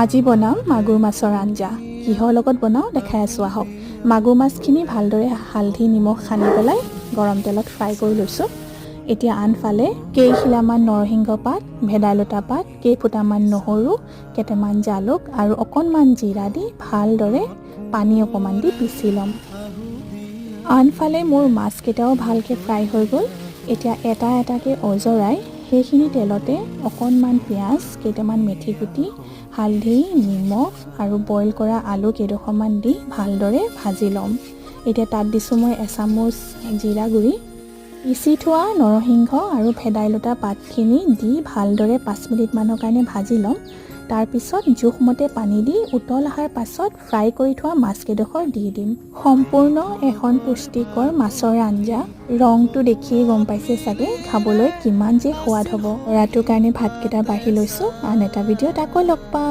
আজি বনাম মাগুৰ মাছৰ আঞ্জা। কিহৰ লগত বনাওঁ দেখাই আছোঁ আহক। মাগুৰ মাছখিনি ভালদৰে হালধি নিমখ সানি পেলাই গৰম তেলত ফ্ৰাই কৰি লৈছোঁ। এতিয়া আনফালে কেইখিলামান নৰসিংহ পাত, ভেদাইলতা পাত, কেইফুটামান নহৰু, কেইটামান জালুক আৰু অকণমান জিৰা দি ভালদৰে পানী অকণমান দি পিচি ল'ম। আনফালে মোৰ মাছকেইটাও ভালকৈ ফ্ৰাই হৈ গ'ল। এতিয়া এটা এটাকৈ অজৰাই সেইখিনি তেলতে অকণমান পিঁয়াজ, কেইটামান মেথি গুটি, হালধি, নিমখ আৰু বইল কৰা আলু কেইডোখৰমান দি ভালদৰে ভাজি ল'ম। এতিয়া তাত দিছোঁ মই এচামুচ জিৰা গুড়ি, পিচি থোৱা নৰসিংহ আৰু ভেদাইলতা পাতখিনি দি ভালদৰে 5 মিনিটমানৰ কাৰণে ভাজি ল'ম। তাৰপিছত জোখমতে পানী দি উতল অহাৰ পাছত ফ্ৰাই কৰি থোৱা মাছকেইডোখৰ দি দিম। সম্পূৰ্ণ এখন পুষ্টিকৰ মাছৰ আঞ্জা। ৰংটো দেখিয়ে গম পাইছে চাগে খাবলৈ কিমান যে সোৱাদ হ'ব। ৰাতিৰ কাৰণে ভাতকেইটা বাঢ়ি লৈছোঁ। আন এটা ভিডিঅ'ত আকৌ লগ পাম।